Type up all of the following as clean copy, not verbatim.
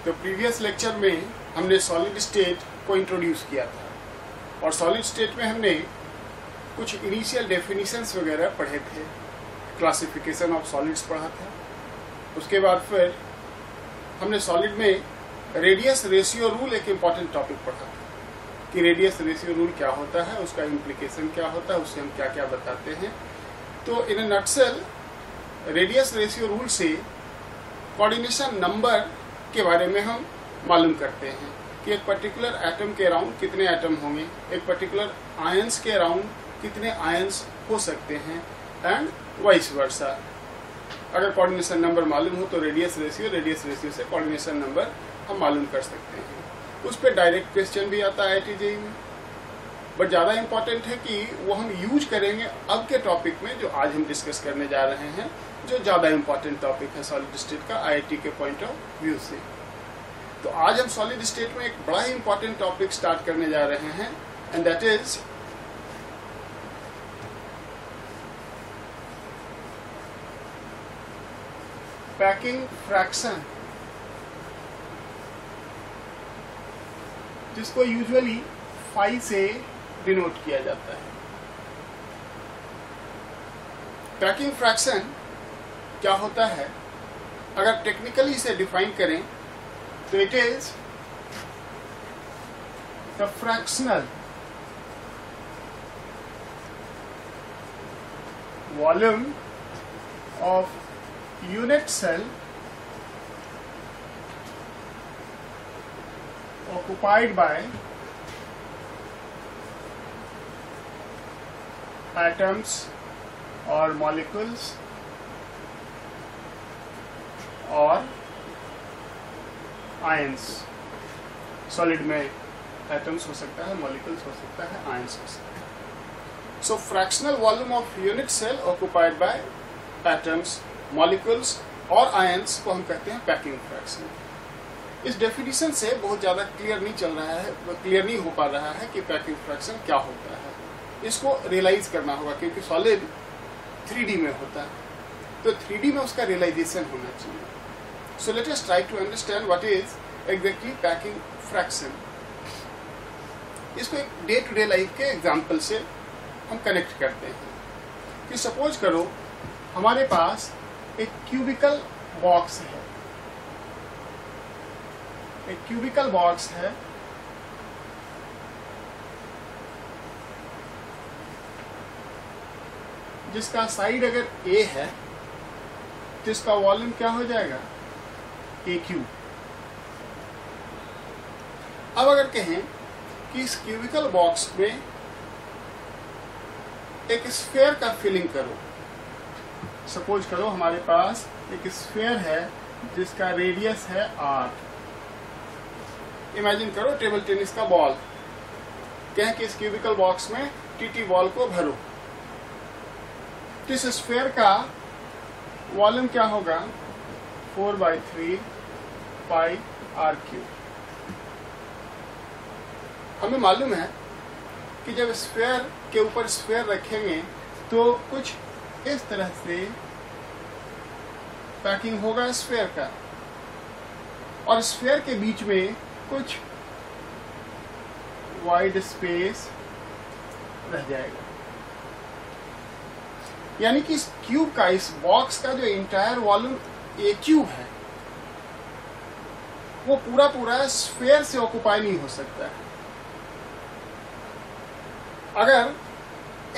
तो previous lecture में हमने सॉलिड स्टेट को इंट्रोड्यूस किया था और सॉलिड स्टेट में हमने कुछ इनिशियल डेफिनेशंस वगैरह पढ़े थे, क्लासिफिकेशन ऑफ सॉलिड्स पढ़ा था। उसके बाद फिर हमने सॉलिड में रेडियस रेशियो रूल एक इम्पॉर्टेंट टॉपिक पढ़ा था कि रेडियस रेशियो रूल क्या होता है, उसका इम्प्लीकेशन क्या होता है, उससे हम क्या क्या बताते हैं। तो इन अ नटसेल रेडियस रेशियो रूल से कोऑर्डिनेशन नंबर के बारे में हम मालूम करते हैं कि एक पर्टिकुलर एटम के अराउंड कितने एटम होंगे, एक पर्टिकुलर आयंस के अराउंड कितने आयंस हो सकते हैं एंड वाइस वर्सा। अगर कोऑर्डिनेशन नंबर मालूम हो तो रेडियस रेशियो से कोऑर्डिनेशन नंबर हम मालूम कर सकते हैं। उस पर डायरेक्ट क्वेश्चन भी आता है IIT-JEE में, बट ज़्यादा इम्पॉर्टेंट है कि वो हम यूज करेंगे अब के टॉपिक में जो आज हम डिस्कस करने जा रहे हैं, जो ज़्यादा इम्पॉर्टेंट टॉपिक है सॉलिड स्टेट का IIT के पॉइंट ऑफ व्यू से। तो आज हम सॉलिड स्टेट में एक बड़ा ही इम्पॉर्टेंट टॉपिक स्टार्ट करने जा रहे हैं and that is packing fraction, जिसको यूजुअली फाई से डिनोट किया जाता है। पैकिंग फ्रैक्शन क्या होता है, अगर टेक्निकली इसे डिफाइन करें तो it is the fractional volume of unit cell occupied by atoms or molecules or ions। Solid में एटम्स हो सकता है, मॉलिक्यूल्स हो सकता है, आयंस हो सकता है। So fractional volume of unit cell occupied by atoms, molecules और आयंस को हम कहते हैं पैकिंग फ्रैक्शन। इस डेफिनेशन से बहुत ज़्यादा क्लियर नहीं हो पा रहा है कि पैकिंग फ्रैक्शन क्या होता है। इसको रियलाइज करना होगा क्योंकि सॉलिड 3D में होता है, तो 3D में उसका रियलाइजेशन होना चाहिए। So let us try to understand what is exactly packing fraction. इसको एक डे टू डे लाइफ के एग्जाम्पल से हम कनेक्ट करते हैं कि सपोज करो हमारे पास एक क्यूबिकल बॉक्स है, एक क्यूबिकल बॉक्स है जिसका साइड अगर A है तो इसका वॉल्यूम क्या हो जाएगा, AQ। अब अगर कहें कि इस क्यूबिकल बॉक्स में एक स्फीयर का फिलिंग करो, सपोज करो हमारे पास एक स्फीयर है जिसका रेडियस है R। इमेजिन करो टेबल टेनिस का बॉल, कहें कि इस क्यूबिकल बॉक्स में TT बॉल को भरो, तो इस स्फीयर का वॉल्यूम क्या होगा, 4/3 पाई R3। हमें मालूम है कि जब स्फीयर के ऊपर स्फीयर रखेंगे तो कुछ इस तरह से पैकिंग होगा स्फीयर का, और स्फीयर के बीच में कुछ वाइड स्पेस रह जाएगा। यानी कि इस क्यूब का, इस बॉक्स का जो इंटायर वॉल्यूम AQ है वो पूरा स्फीयर से ऑक्युपाई नहीं हो सकता है। अगर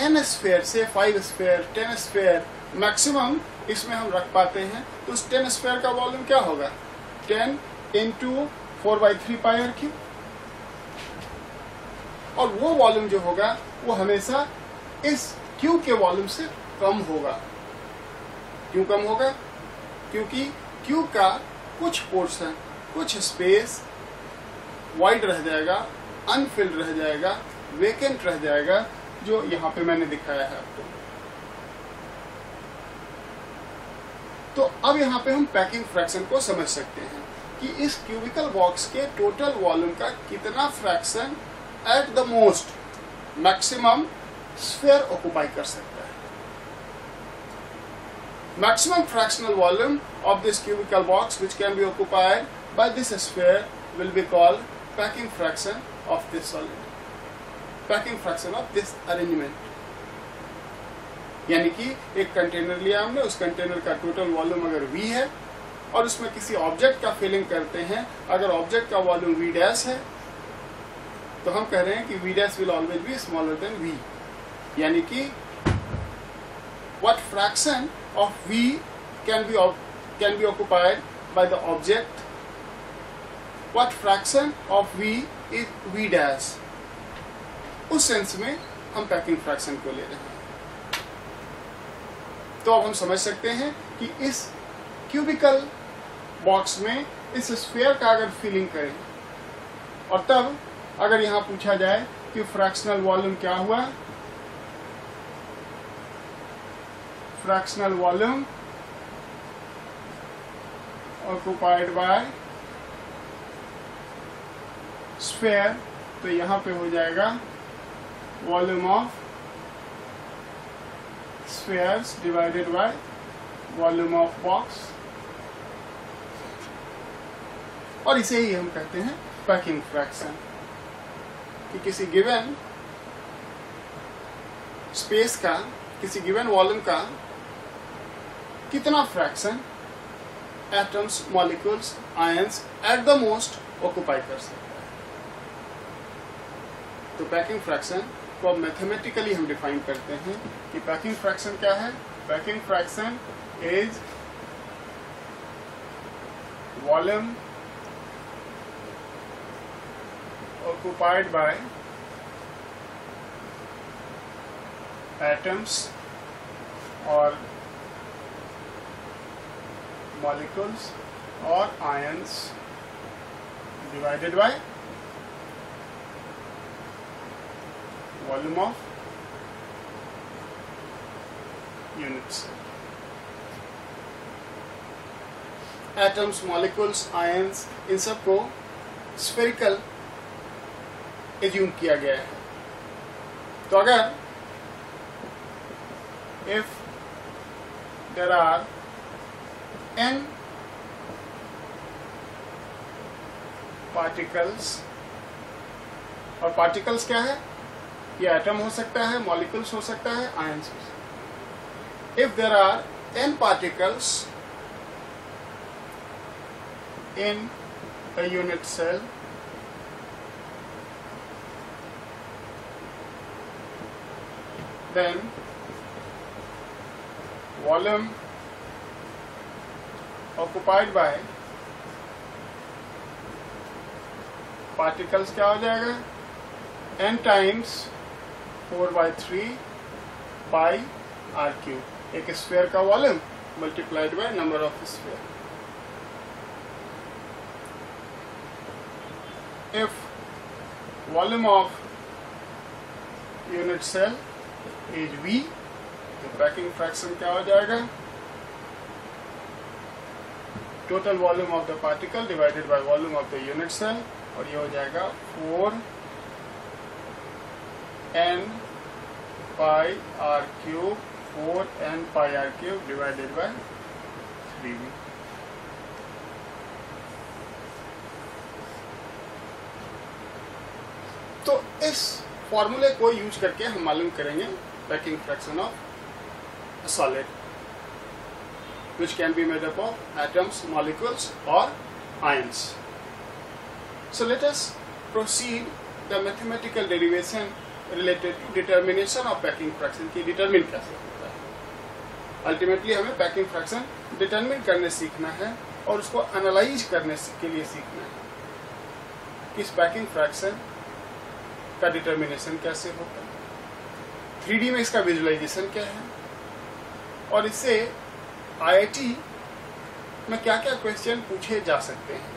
n स्फीयर से 5 स्फीयर, 10 स्फीयर मैक्सिमम इसमें हम रख पाते हैं, तो उस 10 स्फीयर का वॉल्यूम क्या होगा, 10 × 4/3 पाई R3। और वो वॉल्यूम जो होगा वो हमेशा इस क्यूब के वॉल्यूम से कम होगा। क्यों कम होगा, क्योंकि क्यूब का कुछ पोर्शन, कुछ स्पेस वाइड रह जाएगा, अनफिल्ड रह जाएगा, वेकेंट रह जाएगा, जो यहाँ पे मैंने दिखाया है आपको। तो अब यहाँ पे हम पैकिंग फ्रैक्शन को समझ सकते हैं कि इस क्यूबिकल बॉक्स के टोटल वॉल्यूम का कितना fraction at the most maximum sphere occupy कर सकता है। maximum fractional volume of this cubical box which can be occupied by this sphere will be called packing fraction of this solid, packing fraction of this arrangement. यानी कि एक container लिया हमने, उस container का टोटल वॉल्यूम अगर V है और उसमें किसी ऑब्जेक्ट का फिलिंग करते हैं, अगर ऑब्जेक्ट का वॉल्यूम V डैश है तो हम कह रहे हैं कि V dash will always be smaller than V, यानी कि what fraction of V can be occupied by the object, what fraction of V is V dash, उस सेंस में हम पैकिंग फ्रैक्शन को ले रहे हैं। तो अब हम समझ सकते हैं कि इस क्यूबिकल बॉक्स में इस स्फीयर का अगर फिलिंग करें और तब अगर यहां पूछा जाए कि फ्रैक्शनल वॉल्यूम क्या हुआ, fractional volume occupied bye sphere, तो यहां पे हो जाएगा volume of spheres divided by volume of box, और इसे ही हम कहते हैं पैकिंग फ्रैक्शन, कि किसी गिवन स्पेस का, किसी गिवन वॉल्यूम का कितना fraction atoms, molecules, ions at the most occupy कर सकता है। तो पैकिंग फ्रैक्शन को अब मैथमेटिकली हम डिफाइन करते हैं कि पैकिंग फ्रैक्शन क्या है। Packing fraction is volume occupied by atoms और मॉलिक्यूल्स और ions divided by volume of units. Atoms, molecules, ions, इन सबको स्फेरिकल एज्यूम किया गया है। तो अगर if there are n particles, और पार्टिकल्स क्या है, ये एटम हो सकता है, मॉलिक्यूल्स हो सकता है, आयंस हो सकता है। If there are n particles in a unit cell, then volume occupied by particles क्या हो जाएगा, n times 4/3 pi r cube, एक स्फीयर का volume multiplied by number of sphere. If volume of unit cell is V, तो packing fraction क्या हो जाएगा, total volume of the particle divided by volume of the unit cell, और ये हो जाएगा 4n pi r cube, 4n pi r cube divided by 3v। तो इस फॉर्मूले को यूज करके हम मालूम करेंगे packing fraction of solid which can be made up of atoms, molecules or ions. So let us proceed the mathematical derivation related to determination of packing fraction की determine कैसे होता है। Ultimately हमें packing fraction determine करने सीखना है और उसको analyze करने के लिए सीखना है कि इस packing fraction का determination कैसे होता है, 3D में इसका visualization क्या है, और इससे IIT में क्या क्या क्वेश्चन पूछे जा सकते हैं,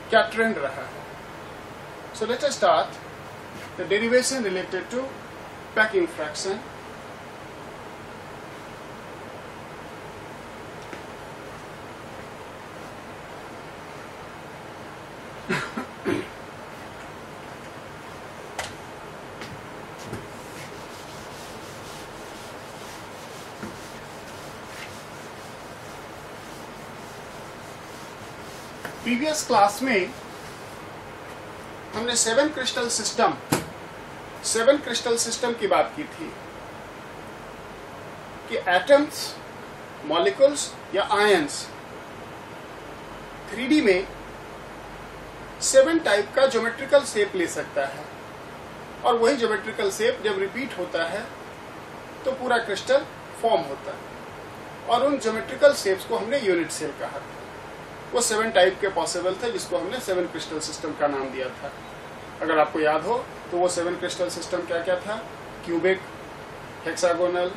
क्या ट्रेंड रहा है। So let us start the derivation related to packing fraction. Previous class में हमने सेवन क्रिस्टल सिस्टम की बात की थी कि एटम्स, मॉलिक्यूल्स या आयंस 3D में 7 टाइप का ज्योमेट्रिकल शेप ले सकता है, और वही ज्योमेट्रिकल शेप जब रिपीट होता है तो पूरा क्रिस्टल फॉर्म होता है, और उन ज्योमेट्रिकल शेप्स को हमने यूनिट सेल कहा था। वो 7 टाइप के पॉसिबल थे, जिसको हमने 7 क्रिस्टल सिस्टम का नाम दिया था। अगर आपको याद हो तो वो 7 क्रिस्टल सिस्टम क्या क्या था? Cubic, hexagonal,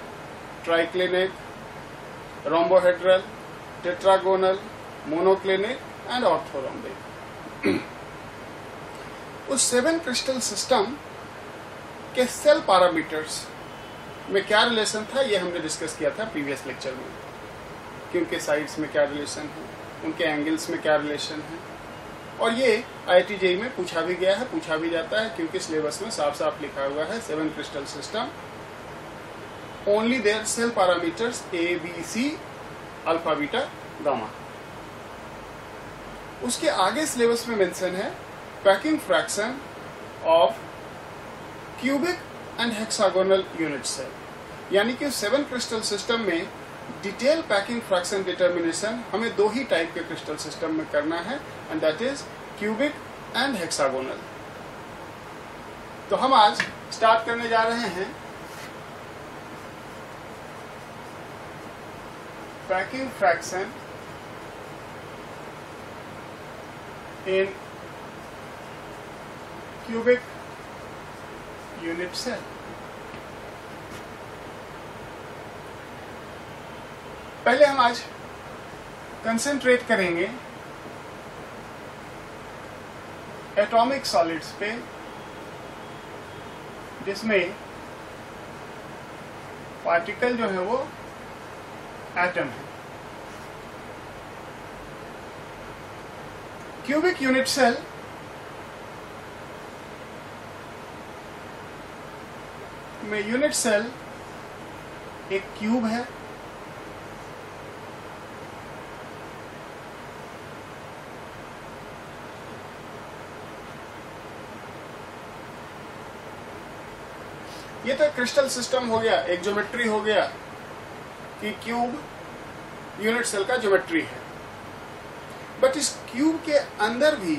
triclinic, rhombohedral, tetragonal, monoclinic and orthorhombic. उस 7 क्रिस्टल सिस्टम के सेल पैरामीटर्स में क्या रिलेशन था, ये हमने डिस्कस किया था प्रीवियस लेक्चर में, कि उनके साइड्स में क्या रिलेशन है, उनके एंगल्स में क्या रिलेशन है। और ये IIT JEE में पूछा भी गया है, पूछा भी जाता है, क्योंकि सिलेबस में साफ साफ लिखा हुआ है 7 crystal system, only their cell parameters A, B, C, alpha, beta, gamma. उसके आगे सिलेबस में मेंशन है packing fraction of cubic and hexagonal unit cell, यानी कि 7 क्रिस्टल सिस्टम में डिटेल पैकिंग फ्रैक्शन डिटर्मिनेशन हमें 2 ही टाइप के क्रिस्टल सिस्टम में करना है, and that is cubic and hexagonal. तो हम आज स्टार्ट करने जा रहे हैं packing fraction in cubic unit cell. पहले हम आज कंसंट्रेट करेंगे एटॉमिक सॉलिड्स पे, जिसमें पार्टिकल जो है वो एटम है। क्यूबिक यूनिट सेल में यूनिट सेल एक क्यूब है, ये तो क्रिस्टल सिस्टम हो गया, एक ज्योमेट्री हो गया कि क्यूब यूनिट सेल का ज्योमेट्री है। बट इस क्यूब के अंदर भी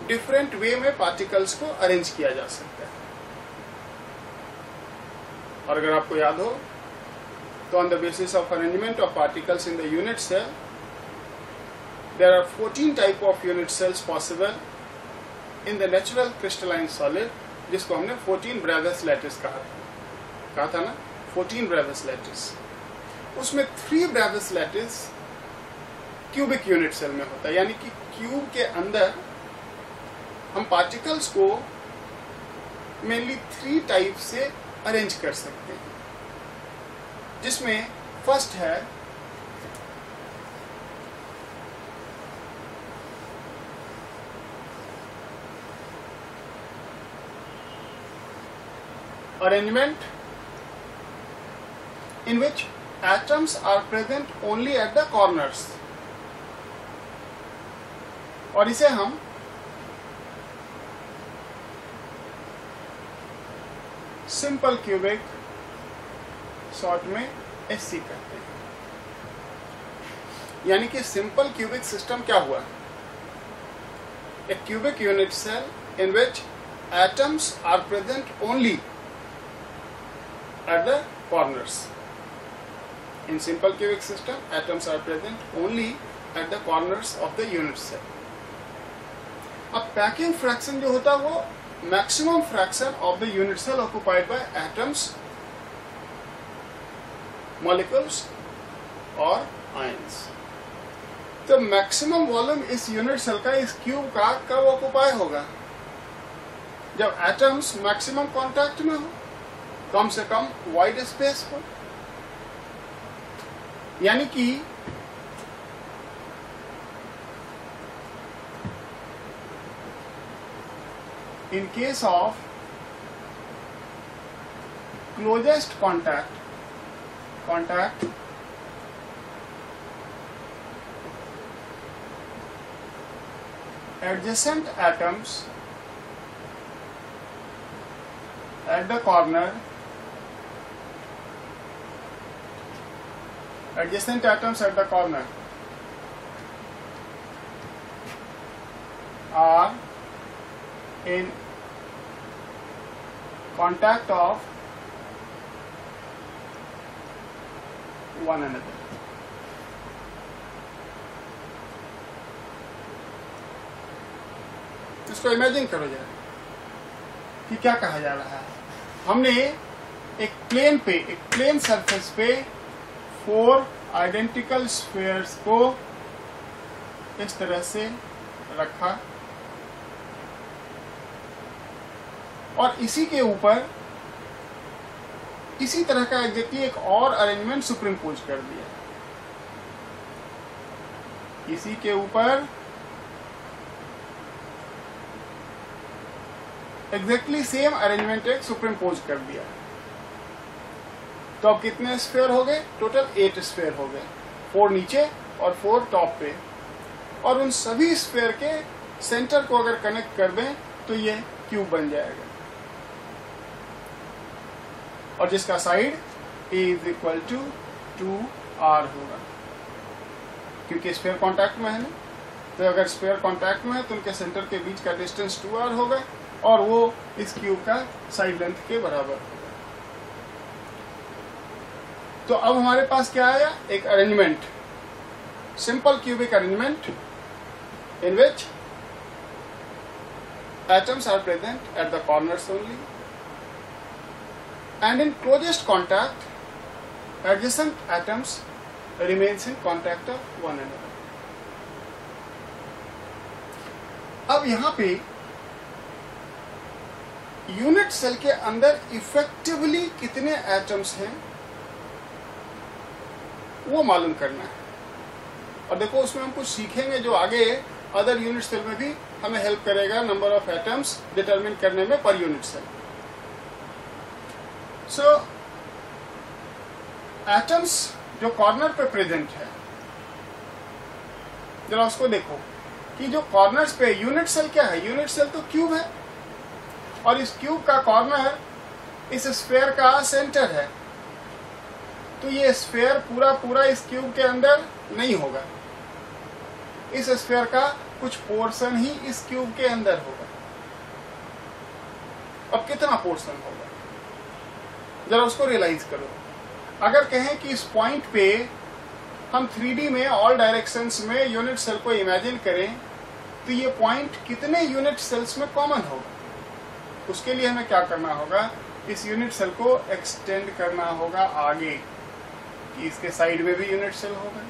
डिफरेंट वे में पार्टिकल्स को अरेंज किया जा सकता है। और अगर आपको याद हो तो on the basis of arrangement of particles in the unit cell, there are 14 type of unit cells possible in the natural crystalline solid, जिसको हमने 14 ब्रेवियस लैटिस कहा था ना, 14 ब्रेवियस लैटिस। उसमें 3 Bravais lattice cubic unit cell में होता है, यानी कि क्यूब के अंदर हम पार्टिकल्स को मेनली 3 टाइप से अरेंज कर सकते हैं, जिसमें फर्स्ट है arrangement in which atoms are present only at the corners, और इसे हम सिंपल क्यूबिक, शॉर्ट में SC कहते हैं। यानी कि सिंपल क्यूबिक सिस्टम क्या हुआ? A cubic unit cell in which atoms are present only at the corners. In simple cubic system, atoms are present only at the corners of the unit cell. अब packing fraction जो होता है वो maximum fraction of the unit cell occupied by atoms, molecules और ions. तो maximum volume इस unit cell का, इस क्यूब का कब ऑक्युपाई होगा? जब एटम्स मैक्सिमम कांटेक्ट में हो, कम से कम वाइड स्पेस हो। यानी कि in case of closest contact adjacent atoms at the corner, adjacent atoms at the corner are in contact of one another. इसको इमेजिन करो जरा कि क्या कहा जा रहा है। हमने एक प्लेन सरफेस पे 4 आइडेंटिकल स्फीयर्स को इस तरह से रखा और इसी के ऊपर इसी तरह का एग्जैक्टली एक और अरेंजमेंट सुपरिम्पोज कर दिया। इसी के ऊपर एग्जैक्टली सेम अरेंजमेंट एक सुपरिम्पोज कर दिया। तो अब कितने स्फीयर हो गए? टोटल 8 स्फीयर हो गए, 4 नीचे और 4 टॉप पे। और उन सभी स्फीयर के सेंटर को अगर कनेक्ट कर दें तो ये क्यूब बन जाएगा, और जिसका साइड A = 2R होगा, क्योंकि स्फीयर कांटेक्ट में है ना। तो अगर स्फीयर कांटेक्ट में है तो उनके सेंटर के बीच का डिस्टेंस 2R होगा और वो इस क्यूब का साइड लेंथ के बराबर होगा। तो अब हमारे पास क्या आया? एक arrangement, simple cubic arrangement in which atoms are present at the corners only, and in closest contact adjacent atoms remains in contact of one another. अब यहाँ पे यूनिट सेल के अंदर इफेक्टिवली कितने एटम्स हैं वो मालूम करना है। और देखो उसमें हम कुछ सीखेंगे जो आगे अदर यूनिट सेल में भी हमें हेल्प करेगा नंबर ऑफ एटम्स डिटरमिन करने में पर यूनिट सेल। सो एटम्स जो कॉर्नर पे प्रेजेंट है, जरा उसको देखो कि जो कॉर्नर्स पे यूनिट सेल क्या है? यूनिट सेल तो क्यूब है, और इस क्यूब का कॉर्नर इस स्फीयर का सेंटर है। तो ये स्फीयर पूरा इस क्यूब के अंदर नहीं होगा, इस स्फीयर का कुछ पोर्शन ही इस क्यूब के अंदर होगा। अब कितना पोर्शन होगा जरा उसको रियलाइज करो। अगर कहें कि इस पॉइंट पे हम 3D में ऑल डायरेक्शंस में यूनिट सेल को इमेजिन करें तो ये पॉइंट कितने यूनिट सेल्स में कॉमन होगा? उसके लिए हमें क्या करना होगा? इस यूनिट सेल को एक्सटेंड करना होगा आगे, कि इसके साइड में भी यूनिट सेल होगा,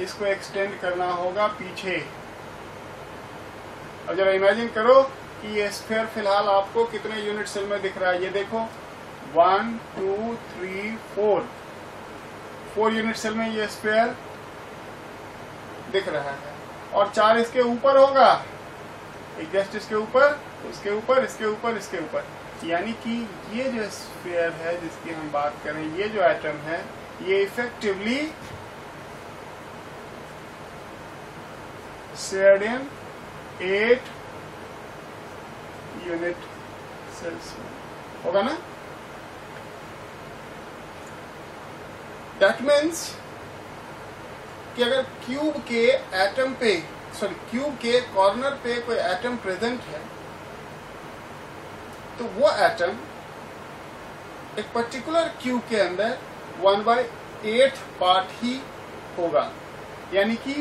इसको एक्सटेंड करना होगा पीछे। और जरा इमेजिन करो कि ये स्फीयर फिलहाल आपको कितने यूनिट सेल में दिख रहा है। ये देखो 1 2 3 4 यूनिट सेल में ये स्फीयर दिख रहा है, और 4 इसके ऊपर होगा, एक जस्ट इसके ऊपर, इसके ऊपर, इसके ऊपर, इसके ऊपर। यानी कि ये जो स्फीयर है जिसकी हम बात करें, ये जो एटम है, ये effectively shared in 8 unit cells में होगा ना। दैट मीन्स कि अगर क्यूब के एटम पे क्यूब के कॉर्नर पे कोई एटम प्रेजेंट है तो वो एटम एक पर्टिकुलर क्यूब के अंदर 1/8 पार्ट ही होगा। यानी कि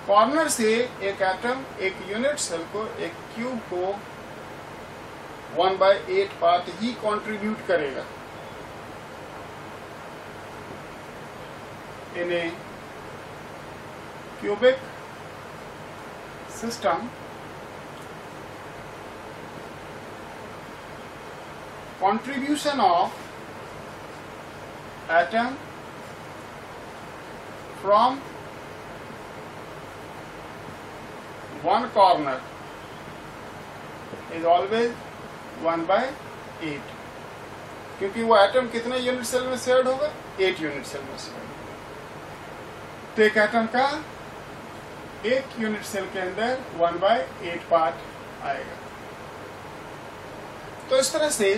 कॉर्नर से एक एटम एक यूनिट सेल को, एक क्यूब को 1/8 पार्ट ही कंट्रीब्यूट करेगा। In a cubic system contribution of atom from one corner is always 1/8, क्योंकि वो एटम कितने यूनिट सेल में शेयर्ड होगा? 8 यूनिट सेल में शेयर्ड। तो एक एटम का एक यूनिट सेल के अंदर 1/8 पार्ट आएगा। तो इस तरह से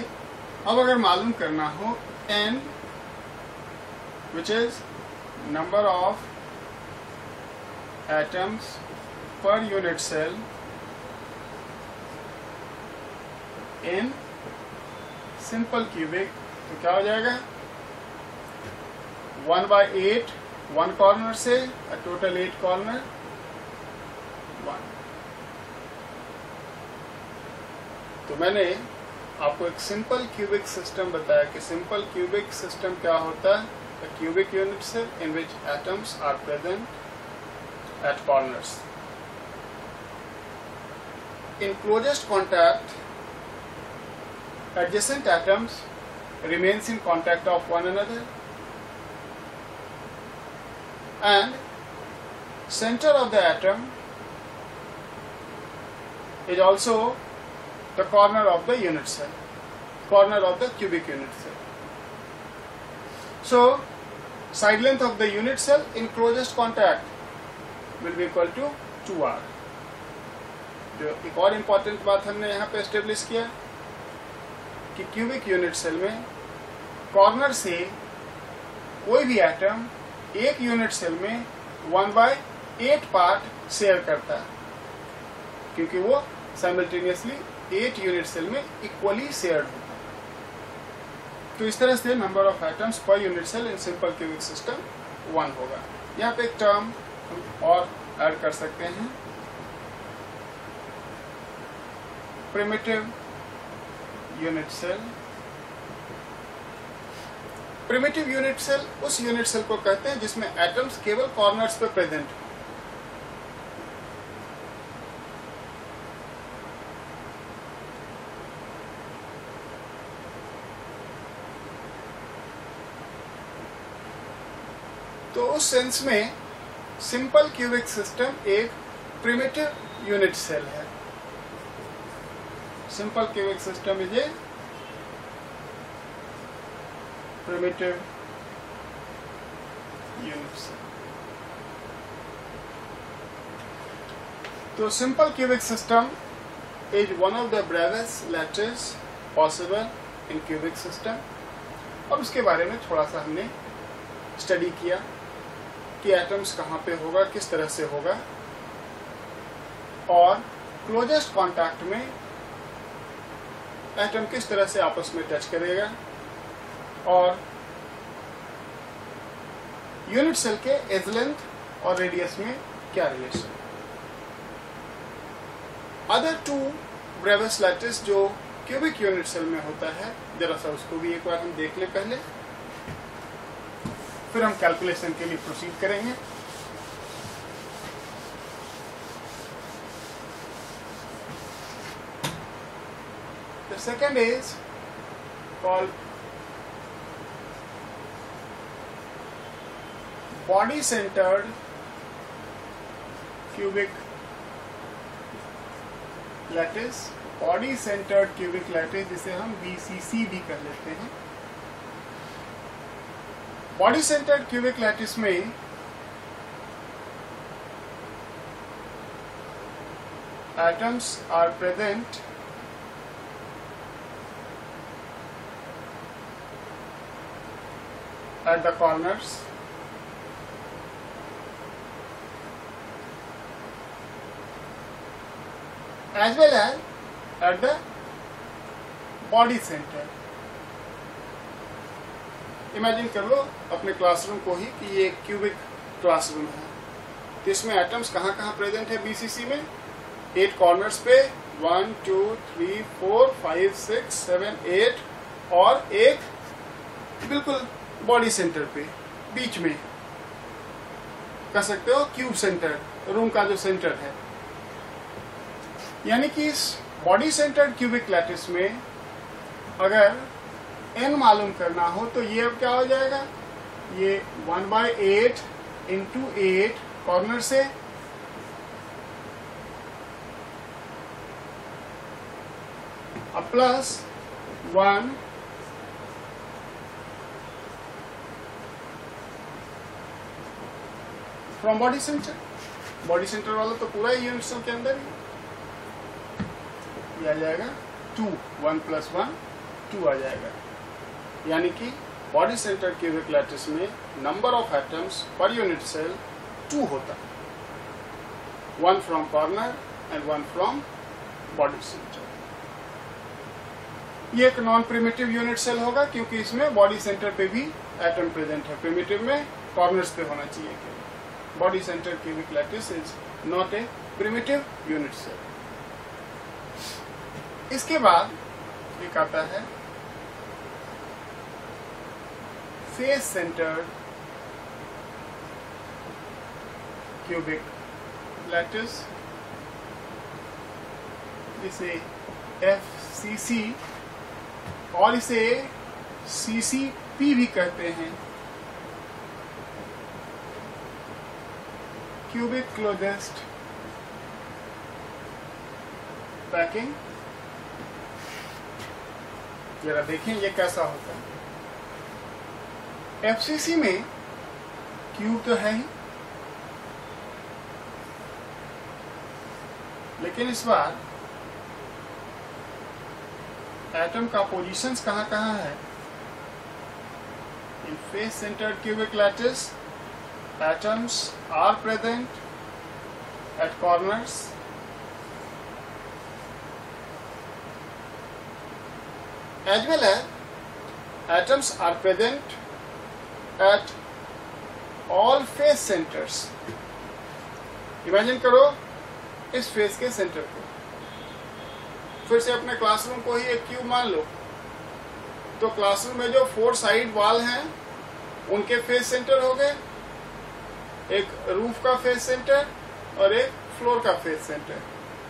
अब अगर मालूम करना हो n, which is number of atoms per unit cell in simple cubic, तो क्या हो जाएगा 1/8 वन कॉर्नर से टोटल 8 कॉर्नर 1। तो मैंने आपको एक सिंपल क्यूबिक सिस्टम बताया कि सिंपल क्यूबिक सिस्टम क्या होता है, a cubic unit cell in which atoms are present at corners. In closest contact, adjacent atoms remains in contact of one another, and center of the atom is also the corner of the unit cell, corner of the cubic unit cell. So side length of the unit cell in closest contact will be equal to 2r. जो एक और important बात हमने यहाँ पे establish किया कि cubic unit cell में कॉर्नर से कोई भी एटम एक यूनिट सेल में 1/8 पार्ट शेयर करता है, क्योंकि वो साइमल्टेनियसली 8 यूनिट सेल में इक्वली शेयर्ड होता है। तो इस तरह से number of atoms per unit cell in simple cubic system 1 होगा। यहाँ पे एक टर्म हम और ऐड कर सकते हैं, primitive unit cell. Primitive unit cell उस यूनिट सेल को कहते हैं जिसमें एटम्स केवल कॉर्नर्स पे प्रेजेंट हो। तो उस सेंस में सिंपल क्यूबिक सिस्टम एक प्रिमिटिव यूनिट सेल है। Simple cubic system is a primitive unit cell. So simple cubic system is one of the brevest lattice possible in cubic system. अब उसके बारे में थोड़ा सा हमने स्टडी किया कि एटम्स कहाँ पे होगा, किस तरह से होगा, और क्लोजेस्ट कॉन्टैक्ट में एटम किस तरह से आपस में टच करेगा, और यूनिट सेल के एज लेंथ और रेडियस में क्या relation. Other two Bravais lattice जो क्यूबिक यूनिट सेल में होता है, जरा सा उसको भी एक बार हम देख ले पहले, फिर हम कैलकुलेशन के लिए प्रोसीड करेंगे। The second is called body centred cubic lattice, body centred cubic lattice, जिसे हम BCC भी कर लेते हैं। बॉडी सेंटर्ड क्यूबिक लैटिस में atoms are present at the corners, as well as at the body center. Imagine कर लो अपने classroom को ही कि ये क्यूबिक क्लासरूम है, तो इसमें एटम्स कहाँ कहाँ प्रेजेंट है BCC में, 8 कॉर्नर्स पे 1 2 3 4 5 6 7 8, और एक बिल्कुल बॉडी सेंटर पे बीच में, कह सकते हो क्यूब सेंटर, रूम का जो सेंटर है। यानी कि इस बॉडी सेंटर्ड क्यूबिक लैटिस में अगर n मालूम करना हो तो ये अब क्या हो जाएगा, ये 1/8 इंटू 8 कॉर्नर से, अब plus 1 from body center. Body centre वाला तो पूरा ही यूनिट सेल के अंदर ही, ये आ जाएगा 2, 1 + 1 2 आ जाएगा। यानी कि बॉडी सेंटर क्यूबिक लैटिस में number of atoms per unit cell 2 होता है, 1 from corner and 1 from body centre. ये एक नॉन प्रिमिटिव यूनिट सेल होगा क्योंकि इसमें बॉडी सेंटर पे भी एटम प्रेजेंट है। प्रिमिटिव में कॉर्नर्स पे होना चाहिए केवल। Body centre cubic lattice is not a primitive unit cell. इसके बाद एक आता है फेस सेंटर्ड क्यूबिक लैटिस, जिसे FCC और इसे CCP भी कहते हैं, क्यूबिक क्लोजेस्ट पैकिंग। जरा देखें ये कैसा होता है। FCC में क्यूब तो है ही, लेकिन इस बार एटम का पोजीशंस कहां है। In face centred cubic lattice atoms are present at corners as well as atoms are present at all face centers। Imagine करो इस फेस के सेंटर को, फिर से अपने क्लासरूम को ही एक क्यूब मान लो, तो क्लासरूम में जो 4 साइड वॉल हैं उनके फेस सेंटर हो गए, एक रूफ का फेस सेंटर और एक फ्लोर का face centre,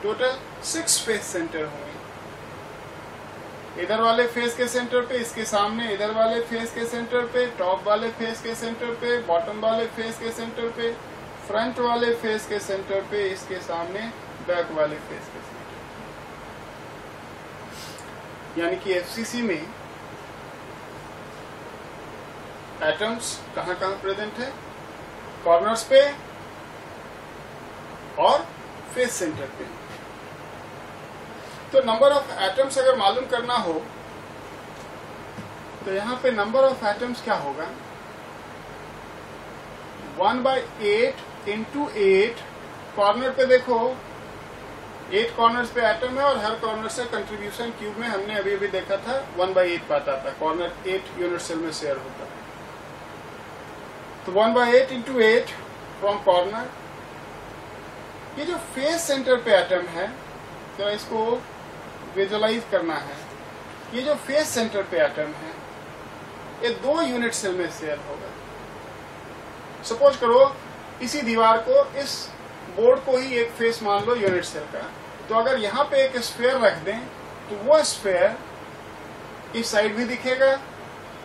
total 6 face centre होंगे। इधर वाले फेस के सेंटर पे, इसके सामने इधर वाले फेस के सेंटर पे, टॉप वाले फेस के सेंटर पे, बॉटम वाले फेस के सेंटर पे, फ्रंट वाले फेस के सेंटर पे, इसके सामने बैक वाले फेस के सेंटर। यानी कि FCC में एटम्स कहां प्रेजेंट है, कॉर्नर्स पे और फेस सेंटर पे। तो नंबर ऑफ एटम्स अगर मालूम करना हो तो यहां पे नंबर ऑफ एटम्स क्या होगा, 1/8 × 8। कॉर्नर पे देखो 8 कॉर्नर्स पे एटम है और हर कॉर्नर से कंट्रीब्यूशन क्यूब में हमने अभी देखा था 1/8 पाता था। कॉर्नर 8 यूनिट सेल में शेयर होता है, तो 1/8 × 8 फ्रॉम कॉर्नर। ये जो फेस सेंटर पे एटम है, तो इसको विजुअलाइज करना है। ये जो फेस सेंटर पे एटम है ये 2 यूनिट सेल में शेयर होगा। सपोज करो इसी दीवार को, इस बोर्ड को ही एक फेस मान लो यूनिट सेल का, तो अगर यहाँ पे एक स्फीयर रख दें तो वो स्फीयर इस साइड भी दिखेगा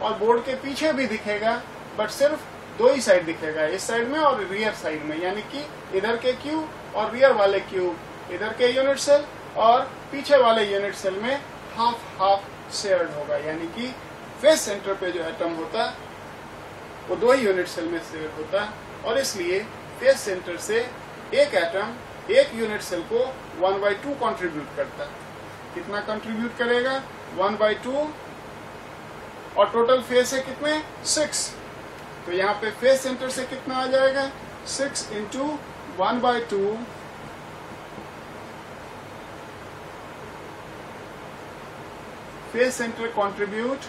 और बोर्ड के पीछे भी दिखेगा, बट सिर्फ 2 ही साइड दिखेगा, इस साइड में और रियर साइड में। यानी कि इधर के क्यूब और रियर वाले क्यूब, इधर के यूनिट सेल और पीछे वाले यूनिट सेल में हाफ शेयर्ड होगा। यानी कि फेस सेंटर पे जो एटम होता है वो 2 ही यूनिट सेल में शेयर होता है, और इसलिए फेस सेंटर से एक एटम एक यूनिट सेल को 1/2 कंट्रीब्यूट करता है। कितना कंट्रीब्यूट करेगा, 1/2, और टोटल फेस है कितने, 6। तो यहाँ पे फेस सेंटर से कितना आ जाएगा, 6 × 1/2 face centre contribute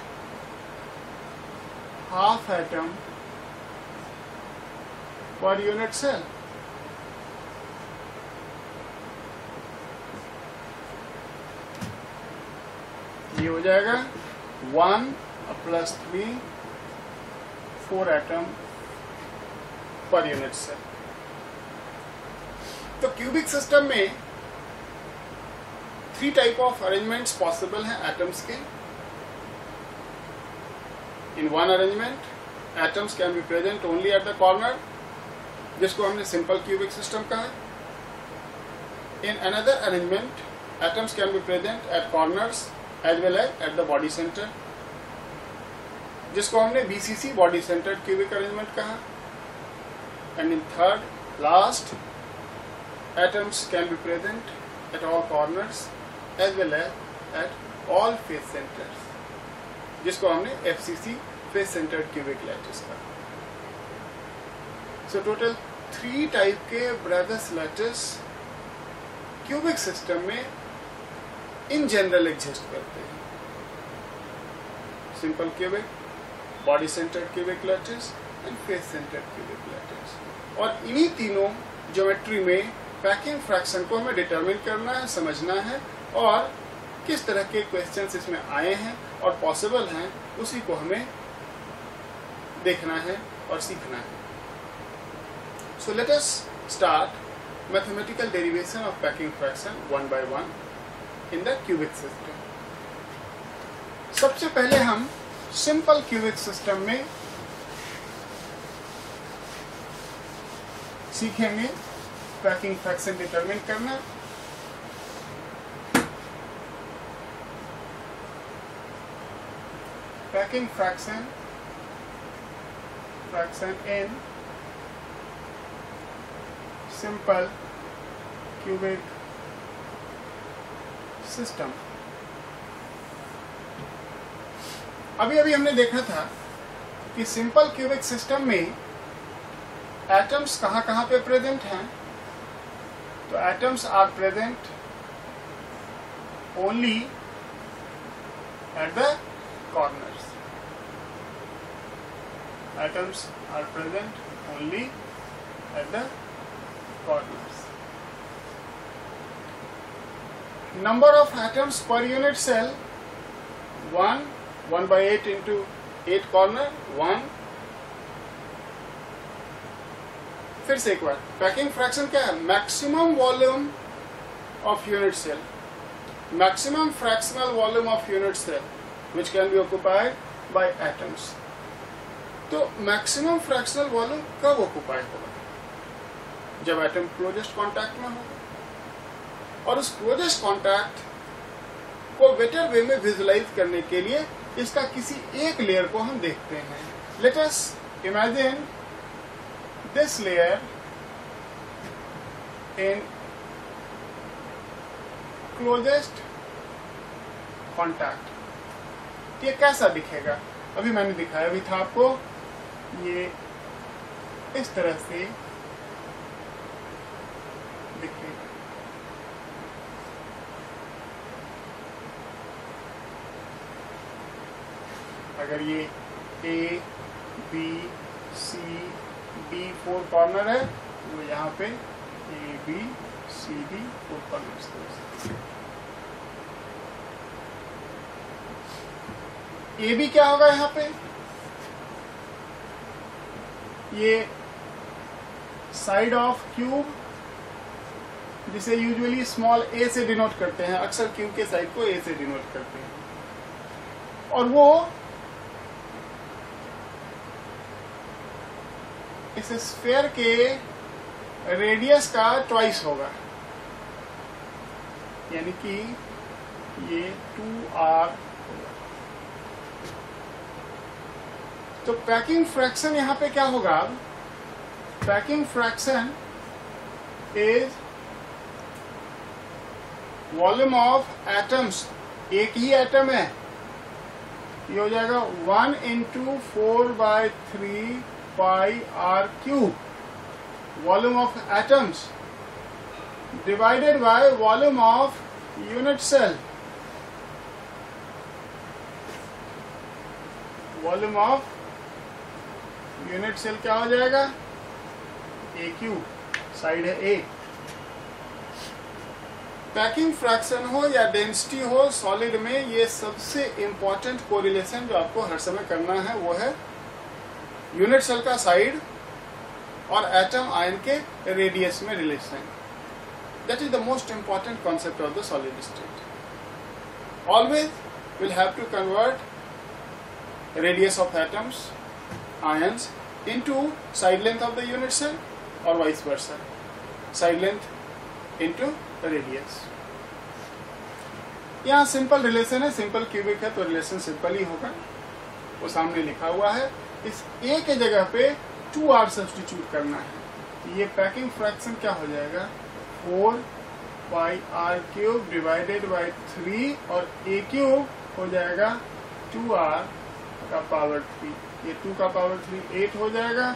half atom per unit cell। ये हो जाएगा 1 + 3 4 एटम पर यूनिट सेल। तो क्यूबिक सिस्टम में 3 टाइप ऑफ अरेंजमेंट्स पॉसिबल हैं एटम्स के। In one arrangement, atoms can be present only at the corner, जिसको हमने simple cubic system कहा। In another arrangement, atoms can be present at corners as well as at the body center, जिसको हमने BCC body centered cubic arrangement कहा। And in third, last, atoms can be present at all corners as well as at all face centers, जिसको हमने FCC face centered cubic lattice कहा. So total 3 type के Brazais lattice cubic system में in general exist करते हैं. Simple cubic, body centred cubic lattice and face centred cubic lattice. और इन्हीं तीनों ज्योमेट्री में पैकिंग फ्रैक्शन को हमें डिटरमिन करना है, समझना है, और किस तरह के क्वेश्चंस इसमें आए हैं और पॉसिबल हैं उसी को हमें देखना है और सीखना है. So let us start mathematical derivation of packing fraction one by one in the cubic system. सबसे पहले हम सिंपल क्यूबिक सिस्टम में सीखेंगे पैकिंग फ्रैक्शन डिटरमिन करना. Packing fraction in simple cubic system. अभी हमने देखा था कि सिंपल क्यूबिक सिस्टम में एटम्स कहां पे प्रेजेंट हैं. तो atoms are present only at the corners. Atoms are present only at the corners. Number of atoms per unit cell 1 by 8 into 8 corner 1. फिर से एक बार, पैकिंग फ्रैक्शन क्या है? Maximum volume of unit cell, maximum fractional volume of unit cell which can be occupied by atoms. तो maximum fractional volume कब occupied होगा? जब atom closest contact में होगा. और उस क्लोजेस्ट कांटेक्ट को बेटर वे में विजुलाइज करने के लिए इसका किसी एक लेयर को हम देखते हैं. Let us imagine this layer in closest contact. ये कैसा दिखेगा? अभी मैंने दिखाया भी था आपको. ये इस तरह से दिखेगा. अगर ये A, B, C, D 4 corner है तो यहाँ पे A, B, C, D 4 corner. A, B क्या होगा यहाँ पे? ये साइड ऑफ क्यूब जिसे यूजुअली स्मॉल a से डिनोट करते हैं. अक्सर क्यूब के साइड को a से डिनोट करते हैं. और वो इस स्फीयर के रेडियस का ट्वाइस होगा, यानी कि ये 2r होगा. तो पैकिंग फ्रैक्शन यहां पे क्या होगा? Packing fraction is volume of atoms. एक ही एटम है, ये हो जाएगा 1 into 4 by 3 pi r cube. Volume of atoms divided by volume of unit cell. Volume of unit cell क्या हो जाएगा? ए क्यूब. साइड है ए. पैकिंग फ्रैक्शन हो या डेंसिटी हो सॉलिड में, ये सबसे इंपॉर्टेंट कोरिलेशन जो आपको हर समय करना है वो है यूनिट सेल का साइड और एटम आयन के रेडियस में relation. That is the most important concept of the solid state. Always will have to convert radius of atoms ions into side length of the unit cell और vice versa, side length into radius. यहाँ simple relation है, simple cubic है तो relation simple ही होगा. वो सामने लिखा हुआ है. इस ए के जगह पे 2r सब्स्टिट्यूट करना है. ये पैकिंग फ्रैक्शन क्या हो जाएगा? 4 पाई r क्यूब डिवाइडेड बाई 3 और a क्यूब हो जाएगा 2r का पावर 3। ये 2 का पावर 3 8 हो जाएगा।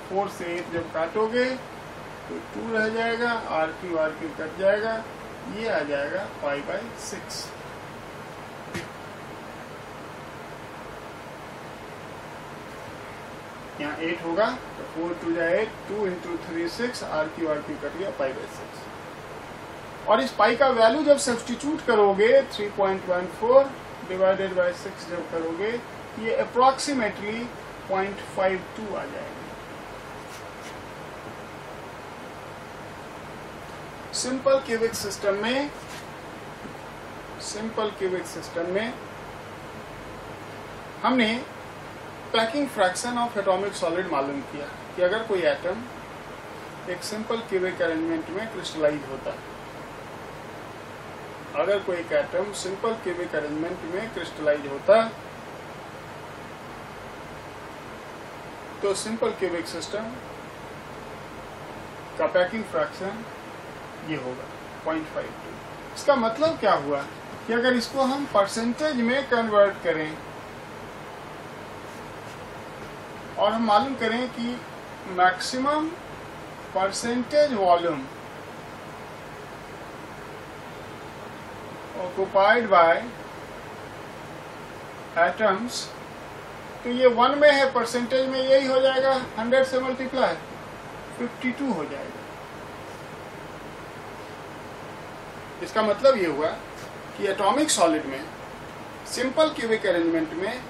4 से 8 जब काटोगे तो 2 रह जाएगा, r क्यूब कट जाएगा, ये आ जाएगा पाई बाई 6। यहाँ 8 होगा तो 4 2 जा 8, 2 इंटू 3 6, r क्यूब कट गया पाई बाई 6। और इस पाई का वैल्यू जब सब्स्टिट्यूट करोगे 3.14 डिवाइडेड बाई 6 जब करोगे ये अप्रोक्सीमेटली 0.52 आ जाएगा। सिंपल क्यूबिक सिस्टम में हमने packing fraction of atomic solid मालूम किया कि अगर कोई एटम एक सिंपल क्यूबिक अरेंजमेंट में क्रिस्टलाइज होता है, अगर कोई एक एटम सिंपल क्यूबिक अरेंजमेंट में क्रिस्टलाइज होता तो सिंपल क्यूबिक सिस्टम का पैकिंग फ्रैक्शन ये होगा 0.52। इसका मतलब क्या हुआ कि अगर इसको हम परसेंटेज में कन्वर्ट करें और हम मालूम करें कि maximum percentage volume occupied by atoms, तो ये 1 में है, परसेंटेज में यही हो जाएगा 100 से मल्टीप्लाई 52 हो जाएगा। इसका मतलब ये हुआ कि एटॉमिक सॉलिड में सिंपल क्यूबिक अरेंजमेंट में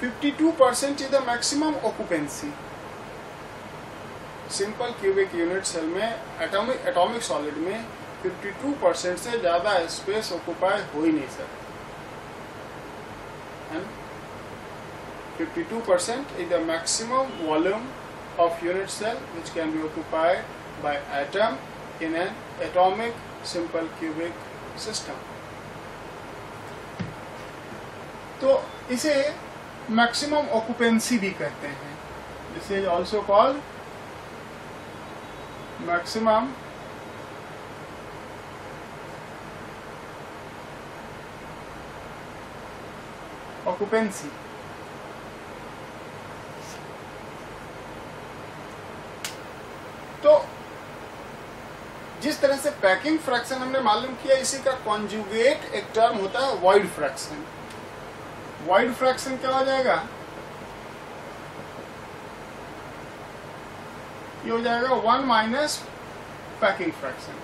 52% is the maximum occupancy. Simple cubic unit cell में एटॉमिक सॉलिड में 52% से ज्यादा स्पेस ऑक्यूपाई हो ही नहीं सकता। 52% is the maximum volume of unit cell which can be occupied by atom in an atomic simple cubic system. तो इसे maximum occupancy भी कहते हैं। This is also called maximum occupancy. तो जिस तरह से पैकिंग फ्रैक्शन हमने मालूम किया, इसी का कॉन्जुगेट एक टर्म होता है वॉइड फ्रैक्शन। वॉइड फ्रैक्शन क्या हो जाएगा? ये हो जाएगा 1 माइनस पैकिंग फ्रैक्शन,